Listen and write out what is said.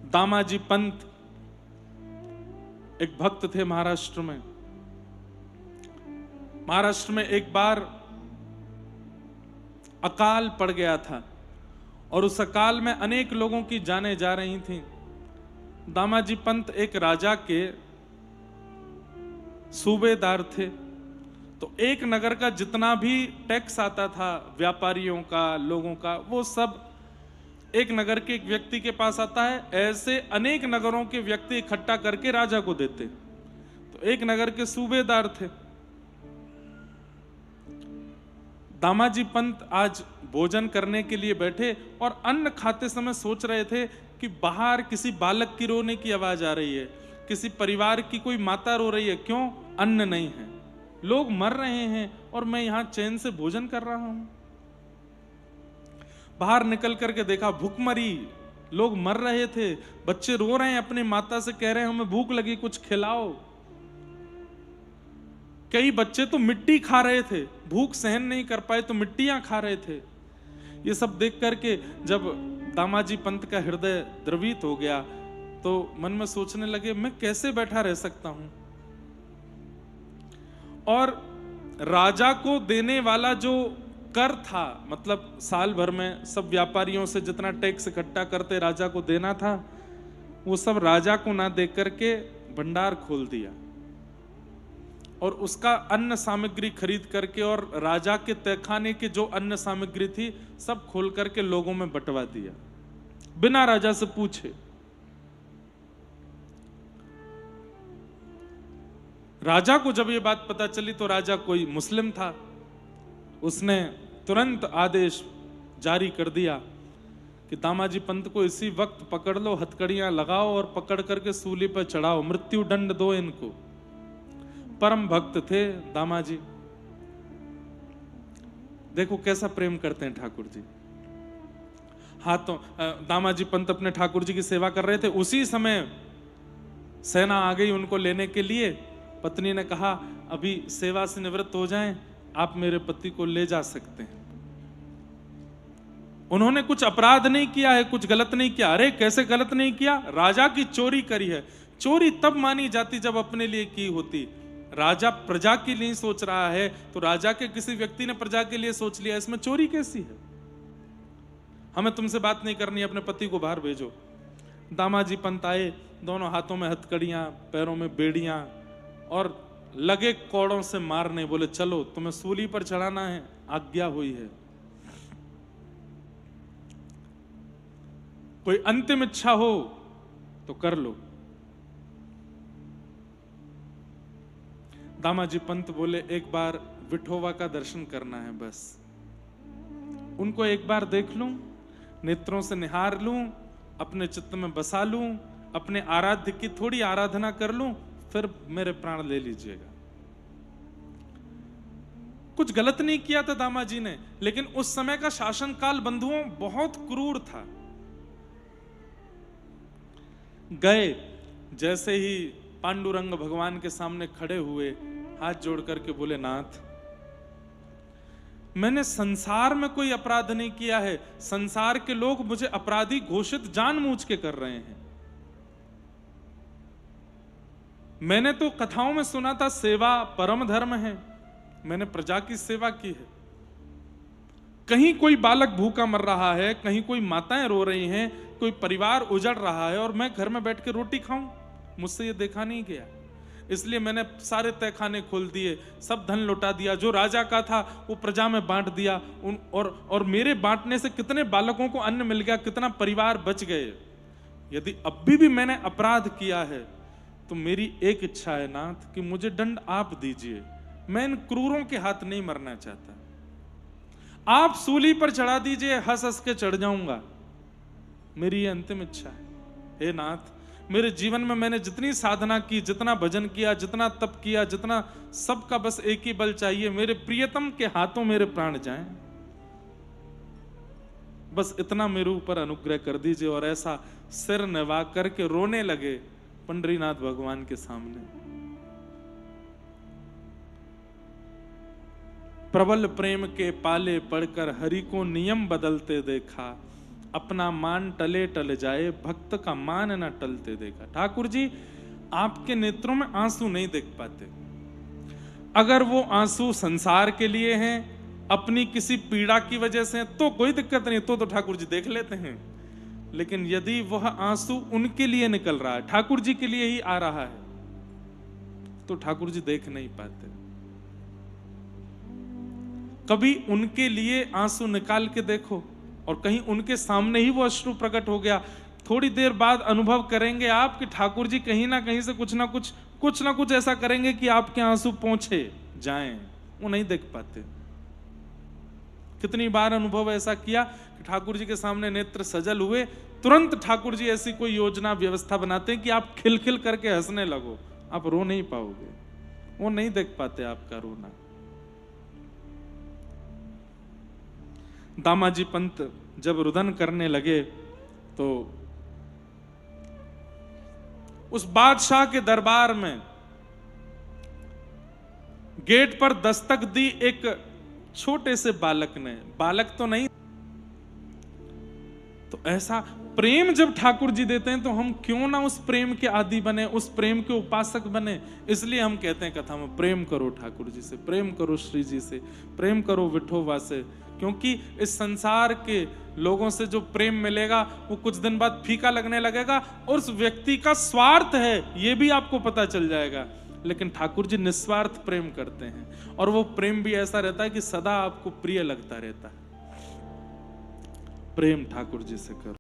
दामाजी पंत एक भक्त थे महाराष्ट्र में। महाराष्ट्र में एक बार अकाल पड़ गया था और उस अकाल में अनेक लोगों की जानें जा रही थीं। दामाजी पंत एक राजा के सूबेदार थे, तो एक नगर का जितना भी टैक्स आता था व्यापारियों का, लोगों का, वो सब एक नगर के एक व्यक्ति के पास आता है। ऐसे अनेक नगरों के व्यक्ति इकट्ठा करके राजा को देते। तो एक नगर के सूबेदार थे। दामाजी पंत आज भोजन करने के लिए बैठे और अन्न खाते समय सोच रहे थे कि बाहर किसी बालक की रोने की आवाज आ रही है, किसी परिवार की कोई माता रो रही है, क्यों? अन्न नहीं है, लोग मर रहे हैं और मैं यहां चैन से भोजन कर रहा हूं। बाहर निकल करके देखा, भूखमरी, लोग मर रहे थे, बच्चे रो रहे हैं, अपनी माता से कह रहे हैं हमें भूख लगी, कुछ खिलाओ। कई बच्चे तो मिट्टी खा रहे थे, भूख सहन नहीं कर पाए तो मिट्टियां खा रहे थे। ये सब देख करके जब दामाजी पंत का हृदय द्रवित हो गया तो मन में सोचने लगे मैं कैसे बैठा रह सकता हूं। और राजा को देने वाला जो कर था, मतलब साल भर में सब व्यापारियों से जितना टैक्स इकट्ठा करते राजा को देना था, वो सब राजा को ना दे करके भंडार खोल दिया और उसका अन्न सामग्री खरीद करके और राजा के तहखाने के जो अन्न सामग्री थी सब खोल करके लोगों में बंटवा दिया बिना राजा से पूछे। राजा को जब ये बात पता चली तो राजा कोई मुस्लिम था, उसने तुरंत आदेश जारी कर दिया कि दामाजी पंत को इसी वक्त पकड़ लो, हथकड़ियां लगाओ और पकड़ करके सूली पर चढ़ाओ, मृत्यु दंड दो इनको। परम भक्त थे दामाजी। देखो कैसा प्रेम करते हैं ठाकुर जी। हाथों दामाजी पंत अपने ठाकुर जी की सेवा कर रहे थे, उसी समय सेना आ गई उनको लेने के लिए। पत्नी ने कहा अभी सेवा से निवृत्त हो जाएं, आप मेरे पति को ले जा सकते हैं। उन्होंने कुछ अपराध नहीं किया है, कुछ गलत नहीं किया। अरे कैसे गलत नहीं किया? राजा की चोरी करी है। चोरी तब मानी जाती जब अपने लिए की होती। राजा प्रजा के लिए सोच रहा है तो राजा के किसी व्यक्ति ने प्रजा के लिए सोच लिया, इसमें चोरी कैसी है? हमें तुमसे बात नहीं करनी, अपने पति को बाहर भेजो। दामाजी पंत आए, दोनों हाथों में हथकड़ियां, पैरों में बेड़ियां और लगे कोड़ों से मारने। बोले चलो तुम्हें सूली पर चढ़ाना है, आज्ञा हुई है। कोई अंतिम इच्छा हो तो कर लो। दामाजी पंत बोले एक बार विठोबा का दर्शन करना है, बस उनको एक बार देख लूं, नेत्रों से निहार लूं, अपने चित्त में बसा लूं, अपने आराध्य की थोड़ी आराधना कर लूं, फिर मेरे प्राण ले लीजिएगा। कुछ गलत नहीं किया था दामाजी ने, लेकिन उस समय का शासनकाल बंधुओं बहुत क्रूर था। गए, जैसे ही पांडुरंग भगवान के सामने खड़े हुए, हाथ जोड़ करके बोले नाथ, मैंने संसार में कोई अपराध नहीं किया है, संसार के लोग मुझे अपराधी घोषित जानबूझ के कर रहे हैं। मैंने तो कथाओं में सुना था सेवा परम धर्म है, मैंने प्रजा की सेवा की है। कहीं कोई बालक भूखा मर रहा है, कहीं कोई माताएं रो रही हैं, कोई परिवार उजड़ रहा है और मैं घर में बैठ के रोटी खाऊं? मुझसे ये देखा नहीं गया। इसलिए मैंने सारे तहखाने खोल दिए, सब धन लौटा दिया, जो राजा का था वो प्रजा में बांट दिया। और मेरे बांटने से कितने बालकों को अन्न मिल गया, कितना परिवार बच गए। यदि अब भी मैंने अपराध किया है तो मेरी एक इच्छा है नाथ कि मुझे दंड आप दीजिए। मैं इन क्रूरों के हाथ नहीं मरना चाहता, आप सूली पर चढ़ा दीजिए, हंस हंस के चढ़ जाऊंगा। मेरी ये अंतिम इच्छा है। हे नाथ, मेरे जीवन में मैंने जितनी साधना की, जितना भजन किया, जितना तप किया, जितना, सबका बस एक ही बल चाहिए, मेरे प्रियतम के हाथों मेरे प्राण जाएं। बस इतना मेरे ऊपर अनुग्रह कर दीजिए। और ऐसा सिर नवा करके रोने लगे पंडरीनाथ भगवान के सामने। प्रबल प्रेम के पाले पड़कर हरि को नियम बदलते देखा, अपना मान टले टल जाए, भक्त का मान न टलते देखा। ठाकुर जी आपके नेत्रों में आंसू नहीं देख पाते। अगर वो आंसू संसार के लिए हैं, अपनी किसी पीड़ा की वजह से, तो कोई दिक्कत नहीं, तो ठाकुर जी देख लेते हैं। लेकिन यदि वह आंसू उनके लिए निकल रहा है, ठाकुर जी के लिए ही आ रहा है, तो ठाकुर जी देख नहीं पाते। कभी उनके लिए आंसू निकाल के देखो, और कहीं उनके सामने ही वो अश्रु प्रकट हो गया, थोड़ी देर बाद अनुभव करेंगे आप कि ठाकुर जी कहीं ना कहीं से कुछ ना कुछ ऐसा करेंगे कि आपके आंसू पहुंचे जाएं। वो नहीं देख पाते। कितनी बार अनुभव ऐसा किया कि ठाकुर जी के सामने नेत्र सजल हुए, तुरंत ठाकुर जी ऐसी कोई योजना व्यवस्था बनाते हैं कि आप खिलखिल करके हंसने लगो, आप रो नहीं पाओगे। वो नहीं देख पाते आपका रोना। दामाजी पंत जब रुदन करने लगे तो उस बादशाह के दरबार में गेट पर दस्तक दी एक छोटे से बालक ने। बालक तो नहीं, तो ऐसा प्रेम जब ठाकुर जी देते हैं तो हम क्यों ना उस प्रेम के आदी बने, उस प्रेम के उपासक बने। इसलिए हम कहते हैं कथा में, प्रेम करो ठाकुर जी से, प्रेम करो श्री जी से, प्रेम करो विठोबा से। क्योंकि इस संसार के लोगों से जो प्रेम मिलेगा वो कुछ दिन बाद फीका लगने लगेगा, और उस व्यक्ति का स्वार्थ है ये भी आपको पता चल जाएगा। लेकिन ठाकुर जी निस्वार्थ प्रेम करते हैं, और वो प्रेम भी ऐसा रहता है कि सदा आपको प्रिय लगता रहता है। प्रेम ठाकुर जी से करो।